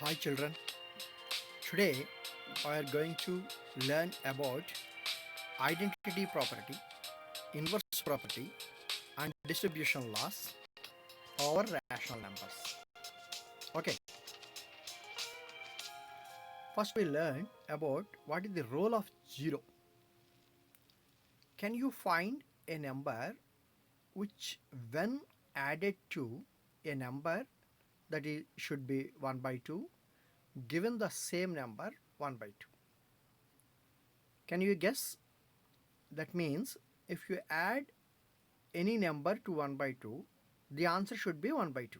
Hi children, today we are going to learn about identity property, inverse property and distribution laws over rational numbers. Okay, first we learn about what is the role of 0. Can you find a number which when added to a number that is, should be 1 by 2 given the same number 1 by 2? Can you guess? That means if you add any number to 1 by 2, the answer should be 1 by 2.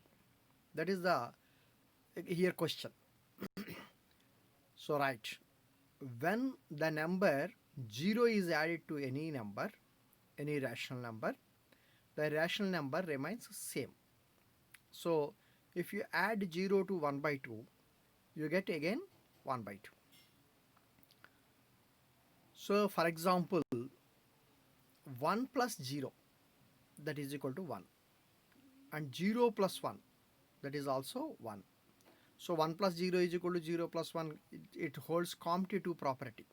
That is the here question. So right, when the number 0 is added to any number, any rational number, the rational number remains same. So if you add 0 to 1 by 2, you get again 1 by 2. So for example, 1 plus 0, that is equal to 1, and 0 plus 1, that is also 1. So 1 plus 0 is equal to 0 plus 1, it holds commutative property.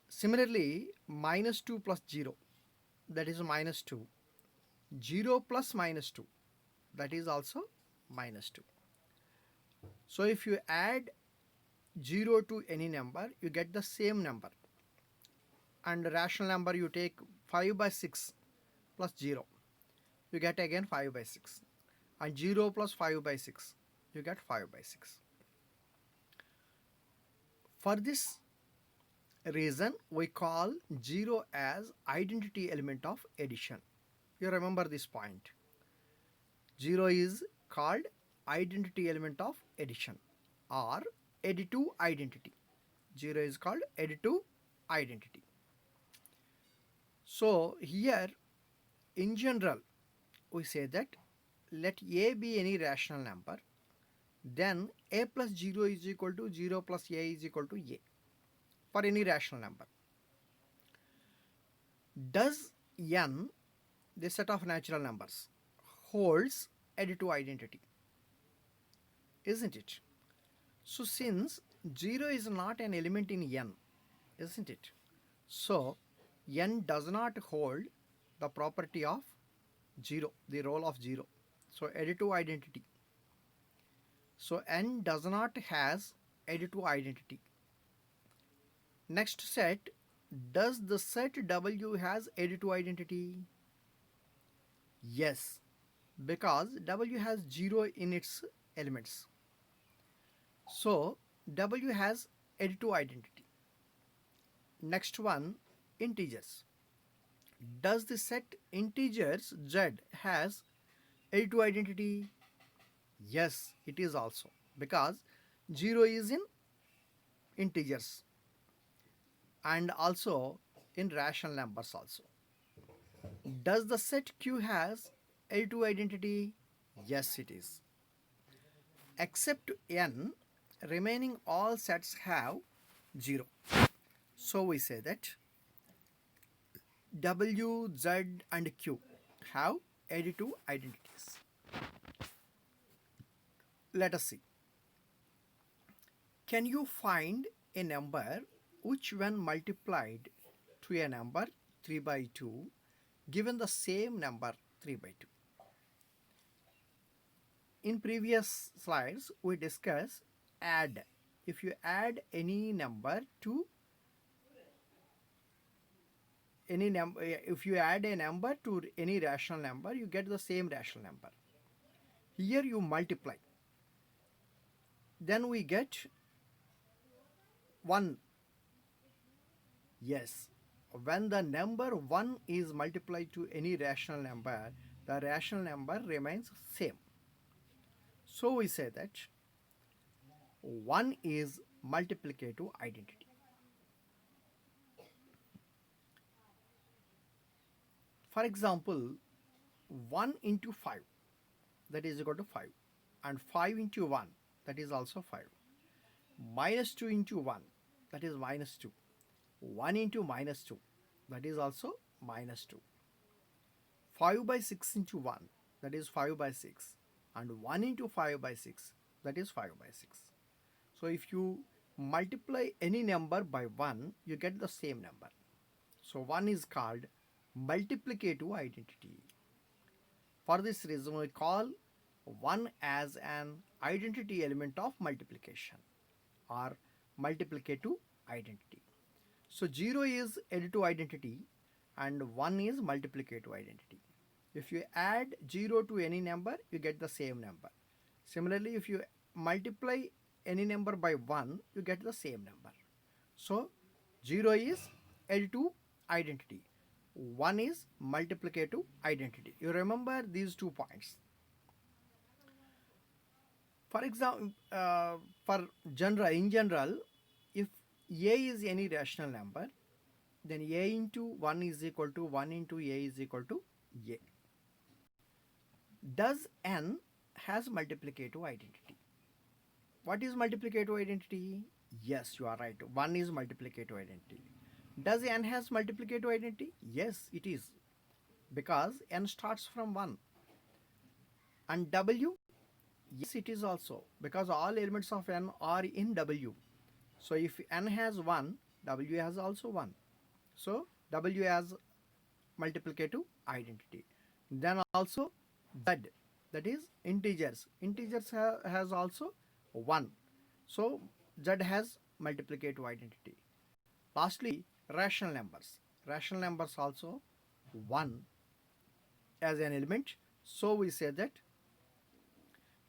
Similarly, minus 2 plus 0, that is minus 2. 0 plus minus 2, that is also minus 2. So if you add 0 to any number, you get the same number. And rational number, you take 5 by 6 plus 0, you get again 5 by 6. And 0 plus 5 by 6, you get 5 by 6. For this reason, we call 0 as identity element of addition. You remember this point. 0 is called identity element of addition or additive identity. 0 is called additive identity. So here in general we say that let a be any rational number, then a plus 0 is equal to 0 plus a is equal to a for any rational number. Does n, the set of natural numbers, holds additive identity? Isn't it? So since 0 is not an element in n, isn't it? So n does not hold the property of 0, the role of 0. So additive identity. So n does not has additive identity. Next set, does the set W has additive identity? Yes, because W has 0 in its elements. So W has additive identity. Next one, integers. Does the set integers Z has additive identity? Yes, it is also, because 0 is in integers and also in rational numbers also. Does the set Q has additive identity? Yes, it is. Except n, remaining all sets have 0. So we say that W, Z and Q have additive identities. Let us see. Can you find a number which when multiplied to a number 3 by 2 given the same number 3 by 2? In previous slides we discussed add. If you add any number to any number, if you add a number to any rational number, you get the same rational number. Here you multiply, then we get 1. Yes, when the number 1 is multiplied to any rational number, the rational number remains same. So we say that 1 is multiplicative identity. For example, 1 into 5, that is equal to 5, and 5 into 1, that is also 5. Minus 2 into 1, that is minus 2. 1 into minus 2, that is also minus 2. 5 by 6 into 1, that is 5 by 6. And 1 into 5 by 6, that is 5 by 6. So if you multiply any number by 1, you get the same number. So 1 is called multiplicative identity. For this reason, we call 1 as an identity element of multiplication or multiplicative identity. So 0 is additive identity and 1 is multiplicative identity. If you add 0 to any number, you get the same number. Similarly, if you multiply any number by 1, you get the same number. So 0 is additive identity. 1 is multiplicative identity. You remember these 2 points. For example, in general, if a is any rational number, then a into 1 is equal to 1 into a is equal to a. Does n has multiplicative identity? What is multiplicative identity? Yes, you are right. 1 is multiplicative identity. Does n has multiplicative identity? Yes, it is. Because n starts from 1. And w? Yes, it is also. Because all elements of n are in w. So if n has 1, w has also 1. So w has multiplicative identity. Then also z, that is integers. Integers has also 1. So z has multiplicative identity. Lastly, rational numbers. Rational numbers also 1 as an element. So we say that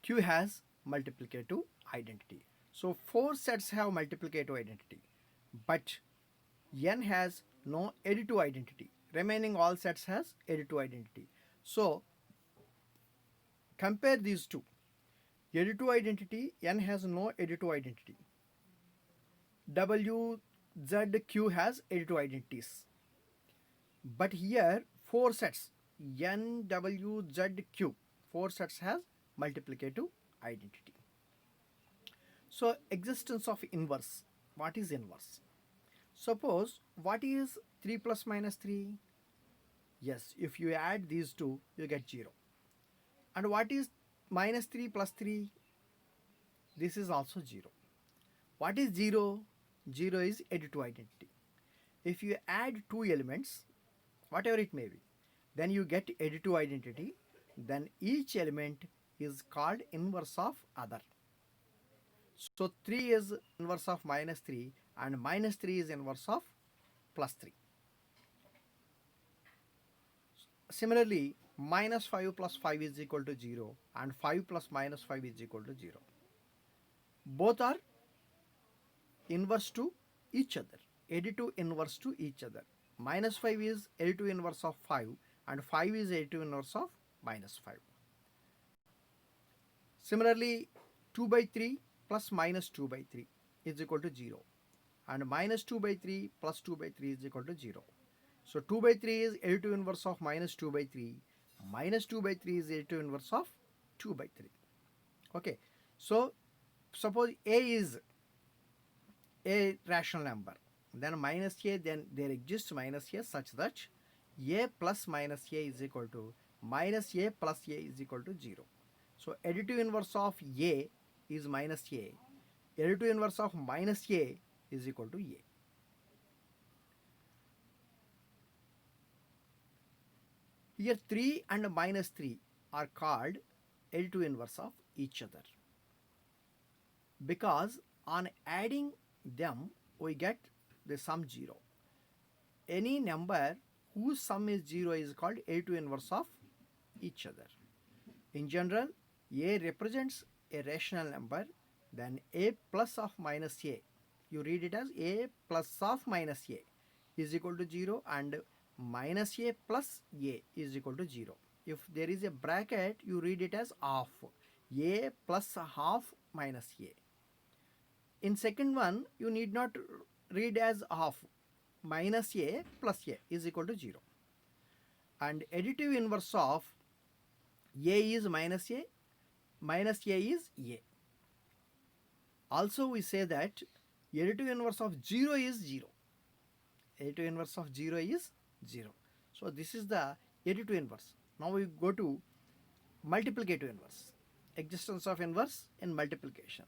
Q has multiplicative identity. So 4 sets have multiplicative identity, but n has no additive identity. Remaining all sets has additive identity. So compare these two. Additive identity, n has no additive identity. W, Z, Q has additive identities. But here 4 sets, N, W, Z, Q, 4 sets has multiplicative identity. So existence of inverse. What is inverse? Suppose what is 3 plus minus 3? Yes, if you add these two, you get 0. And what is minus 3 plus 3? This is also 0. What is 0? 0 is additive identity. If you add two elements, whatever it may be, then you get additive identity. Then each element is called inverse of other. So 3 is inverse of minus 3 and minus 3 is inverse of plus 3. Similarly, minus 5 plus 5 is equal to 0 and 5 plus minus 5 is equal to 0. Both are inverse to each other, additive inverse to each other. Minus 5 is additive inverse of 5 and 5 is additive inverse of minus 5. Similarly, 2 by 3 plus minus 2 by 3 is equal to 0 and minus 2 by 3 plus 2 by 3 is equal to 0. So 2 by 3 is additive inverse of minus 2 by 3, minus 2 by 3 is additive inverse of 2 by 3. Okay, so suppose a is a rational number, then minus a, then there exists minus a such that a plus minus a is equal to minus a plus a is equal to 0. So additive inverse of a is minus a, additive inverse of minus a is equal to a. Here 3 and minus 3 are called additive inverse of each other, because on adding them we get the sum 0. Any number whose sum is 0 is called additive inverse of each other. In general, a represents a rational number, then a plus of minus a, you read it as a plus of minus a is equal to 0 and minus a plus a is equal to 0. If there is a bracket, you read it as half, a plus half minus a. In second one, you need not read as half, minus a plus a is equal to 0. And additive inverse of a is minus a is a. Also we say that additive inverse of 0 is 0. Additive inverse of 0 is 0. So this is the additive inverse. Now we go to multiplicative inverse. existence of inverse in multiplication.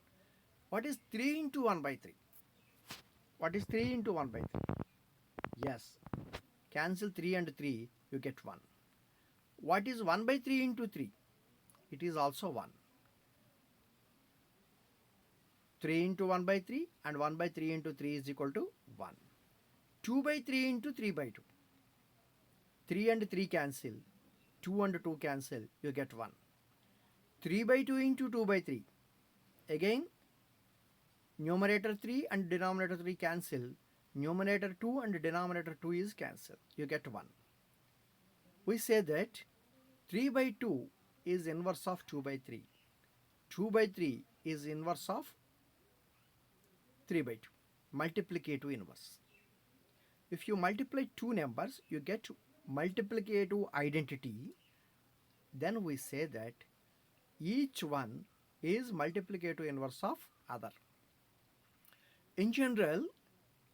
What is 3 into 1 by 3? What is 3 into 1 by 3? Yes, cancel 3 and 3, you get 1. What is 1 by 3 into 3? It is also 1. 3 into 1 by 3 and 1 by 3 into 3 is equal to 1. 2 by 3 into 3 by 2. 3 and 3 cancel. 2 and 2 cancel. You get 1. 3 by 2 into 2 by 3. Again, numerator 3 and denominator 3 cancel. Numerator 2 and denominator 2 is cancel. You get 1. We say that 3 by 2 is inverse of 2 by 3. 2 by 3 is inverse of 3 by 2. Multiplicative inverse. If you multiply two numbers, you get multiplicative identity. Then we say that each one is multiplicative inverse of other. In general,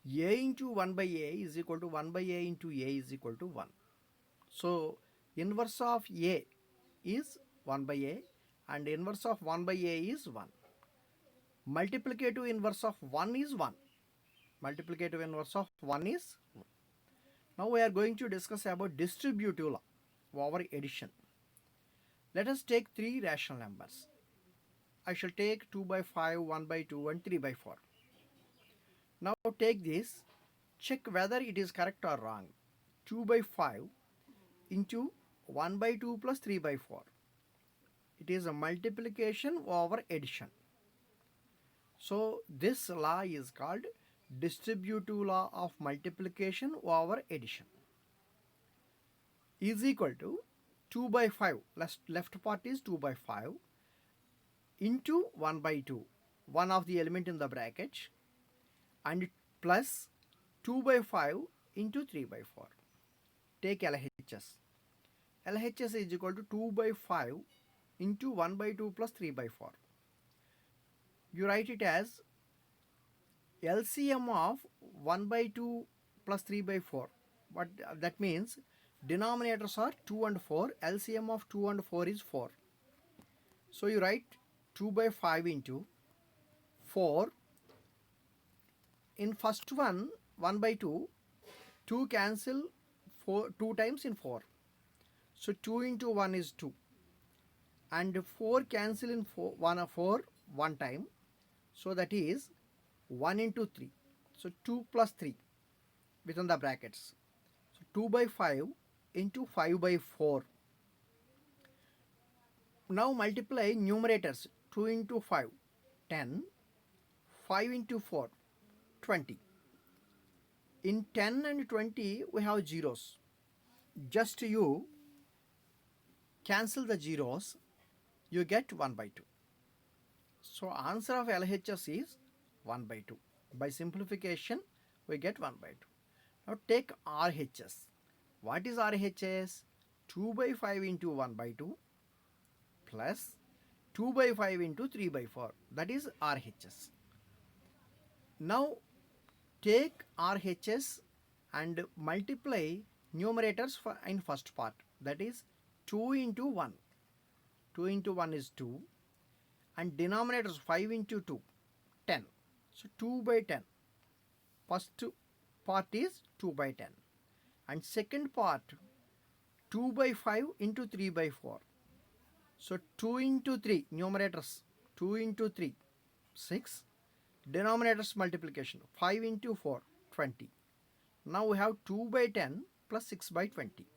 a into 1 by a is equal to 1 by a into a is equal to 1. So, inverse of a is 1 by a and inverse of 1 by a is 1. Multiplicative inverse of 1 is 1. Multiplicative inverse of 1 is 1. Now we are going to discuss about distributive law over addition. Let us take three rational numbers. I shall take 2 by 5, 1 by 2 and 3 by 4. Now take this, check whether it is correct or wrong. 2 by 5 into 1 by 2 plus 3 by 4. It is a multiplication over addition. So this law is called distributive law of multiplication over addition. Is equal to 2 by 5, left part is 2 by 5 into 1 by 2, one of the element in the bracket, and plus 2 by 5 into 3 by 4. Take LHS. LHS is equal to 2 by 5 into 1 by 2 plus 3 by 4. You write it as LCM of 1 by 2 plus 3 by 4. What that means, denominators are 2 and 4. LCM of 2 and 4 is 4. So you write 2 by 5 into 4. In first one, 1 by 2, 2 cancel 2 times in 4. So 2 into 1 is 2. And 4 cancel in 4 one time. So that is 1 into 3. So 2 plus 3 within the brackets. So 2 by 5 into 5 by 4. Now multiply numerators. 2 into 5, 10. 5 into 4, 20. In 10 and 20, we have zeros. Just you cancel the zeros, you get 1 by 2. So answer of LHS is 1 by 2. By simplification, we get 1 by 2. Now take RHS. What is RHS? 2 by 5 into 1 by 2 plus 2 by 5 into 3 by 4. That is RHS. Now take RHS and multiply numerators in first part. That is 2 into 1. 2 into 1 is 2. And denominators 5 into 2, 10. So 2 by 10. First part is 2 by 10. And second part 2 by 5 into 3 by 4. So 2 into 3, numerators 2 into 3, 6. Denominators multiplication 5 into 4, 20. Now we have 2 by 10 plus 6 by 20.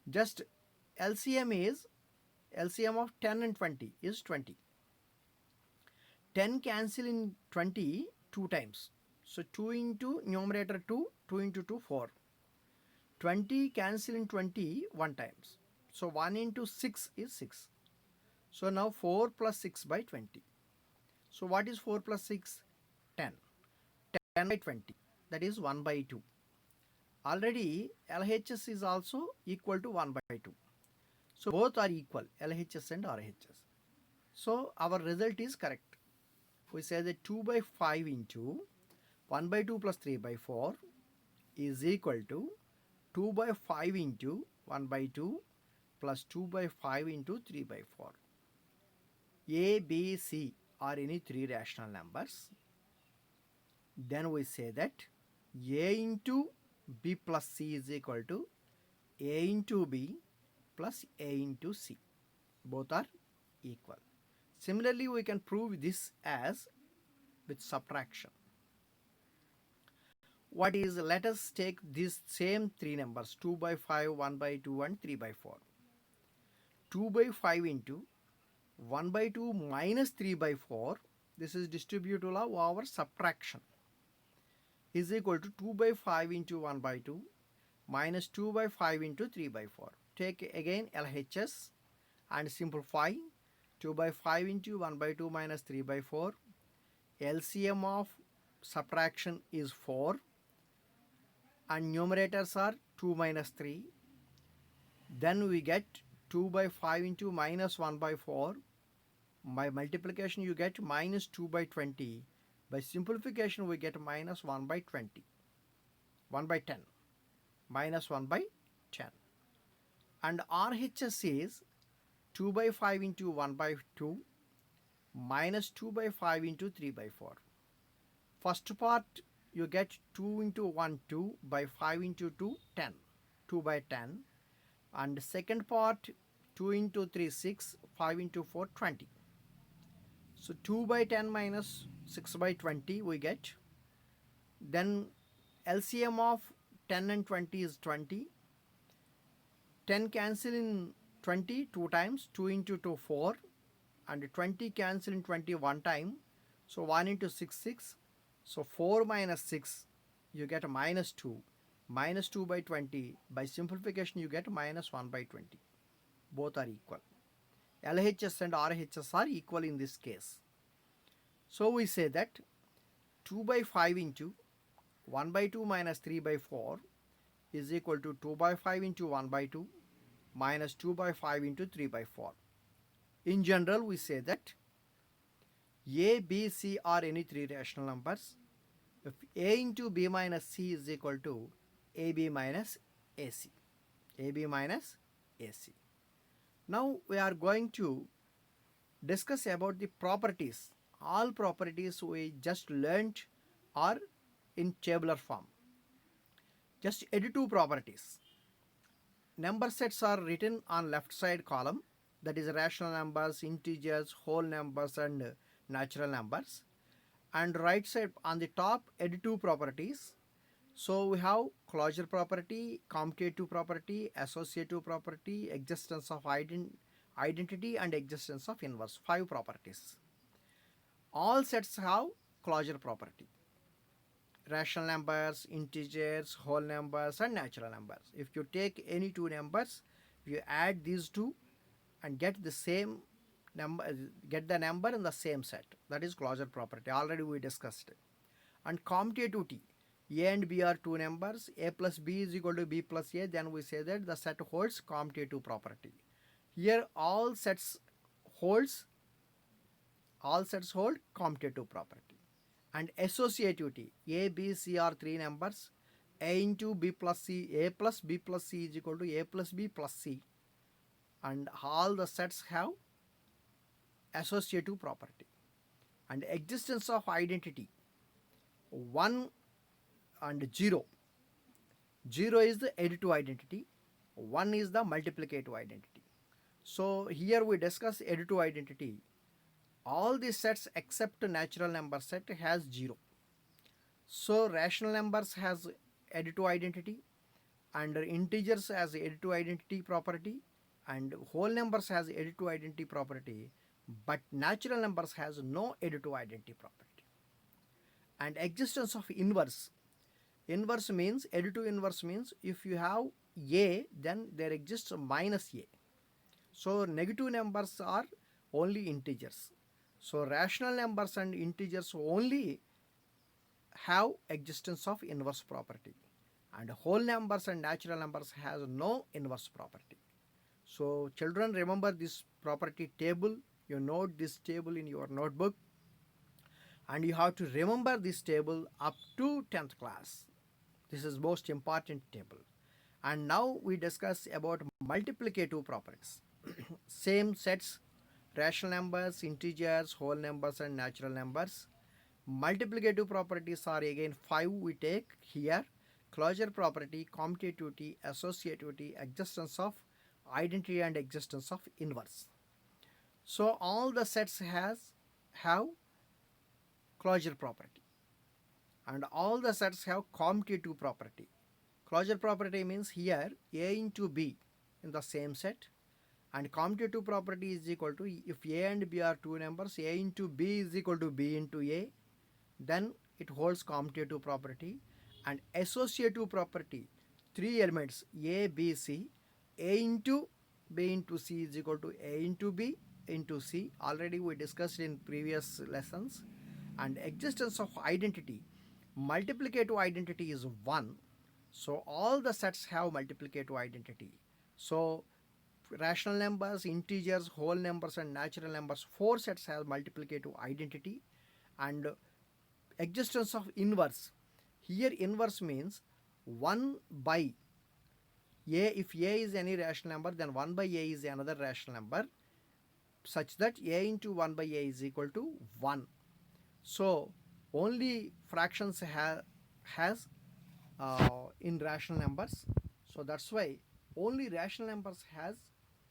Just LCM of 10 and 20 is 20. 10 cancel in 20 2 times. So 2 into numerator 2, 2 into 2, 4. 20 cancel in 20 1 times. So 1 into 6 is 6. So now 4 plus 6 by 20. So what is 4 plus 6? 10. 10 by 20. That is 1 by 2. Already LHS is also equal to 1 by 2. So both are equal, LHS and RHS. So our result is correct. We say that 2 by 5 into 1 by 2 plus 3 by 4 is equal to 2 by 5 into 1 by 2 plus 2 by 5 into 3 by 4. A, B, C are any three rational numbers, then we say that A into B plus C is equal to A into B plus A into C. Both are equal. Similarly, we can prove this as with subtraction. What is, let us take these same three numbers 2 by 5, 1 by 2 and 3 by 4. 2 by 5 into 1 by 2 minus 3 by 4, this is distributive law over subtraction, is equal to 2 by 5 into 1 by 2 minus 2 by 5 into 3 by 4. Take again LHS and simplify. 2 by 5 into 1 by 2 minus 3 by 4. LCM of subtraction is 4 and numerators are 2 minus 3. Then we get 2 by 5 into minus 1 by 4. By multiplication you get minus 2 by 20. By simplification we get minus 1 by 20. 1 by 10. Minus 1 by 10. And RHS is 2 by 5 into 1 by 2 minus 2 by 5 into 3 by 4. First part you get 2 into 1 2 by 5 into 2 10, 2 by 10, and second part 2 into 3 6, 5 into 4 20. So 2 by 10 minus 6 by 20 we get. Then LCM of 10 and 20 is 20. 10 cancel in 20 2 times, 2 into 2 4, and 20 cancel in 20 one time, so 1 into 6 6. So 4 minus 6 you get minus 2. Minus 2 by 20. By simplification you get minus 1 by 20. Both are equal. LHS and RHS are equal in this case. So we say that 2 by 5 into 1 by 2 minus 3 by 4 is equal to 2 by 5 into 1 by 2 minus 2 by 5 into 3 by 4. In general, we say that A, B, C are any three rational numbers. If A into B minus C is equal to AB minus AC. AB minus AC. Now we are going to discuss about the properties. All properties we just learnt are in tabular form. Just additive properties. Number sets are written on left side column, that is rational numbers, integers, whole numbers and natural numbers, and right side on the top additive properties. So we have closure property, commutative property, associative property, existence of identity and existence of inverse. 5 properties. All sets have closure property. Rational numbers, integers, whole numbers and natural numbers. If you take any two numbers, you add these two and get the same number, get the number in the same set. That is closure property. Already we discussed it. And commutativity. A and B are two numbers. A plus B is equal to B plus A. Then we say that the set holds commutative property. Here all sets hold commutative property. And associativity. A, B, C are three numbers. A into B plus C, A plus B plus C is equal to A plus B plus C. And all the sets have associative property. And existence of identity. 1 and 0. 0 is the additive identity. 1 is the multiplicative identity. So here we discuss additive identity. All the sets except natural number set has 0. So rational numbers has additive identity, and integers has additive identity property, and whole numbers has additive identity property, but natural numbers has no additive identity property. And existence of inverse. Inverse means, additive inverse means if you have A, then there exists minus A. So negative numbers are only integers. So rational numbers and integers only have existence of inverse property, and whole numbers and natural numbers has no inverse property. So children, remember this property table. You note this table in your notebook, and you have to remember this table up to 10th class. This is most important table. And now we discuss about multiplicative properties. Same sets, rational numbers, integers, whole numbers and natural numbers. Multiplicative properties are again 5 we take here. Closure property, commutativity, associativity, existence of identity and existence of inverse. So all the sets have closure property and all the sets have commutative property. Closure property means here A into B in the same set, and commutative property is equal to, if A and B are two numbers, A into B is equal to B into A, then it holds commutative property. And associative property, three elements A, B, C, A into B into C is equal to A into B into C. Already we discussed in previous lessons. And existence of identity, multiplicative identity is 1. So all the sets have multiplicative identity. So rational numbers, integers, whole numbers and natural numbers, 4 sets have multiplicative identity. And existence of inverse, here inverse means 1 by A. If A is any rational number, then 1 by A is another rational number, such that A into 1 by A is equal to 1. So only fractions has in rational numbers. So that's why only rational numbers has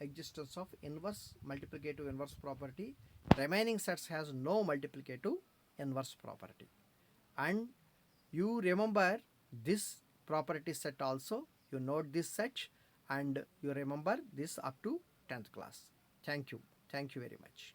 existence of inverse multiplicative inverse property. Remaining sets has no multiplicative inverse property. And you remember this property set also. You note this set and you remember this up to 10th class. Thank you. Thank you very much.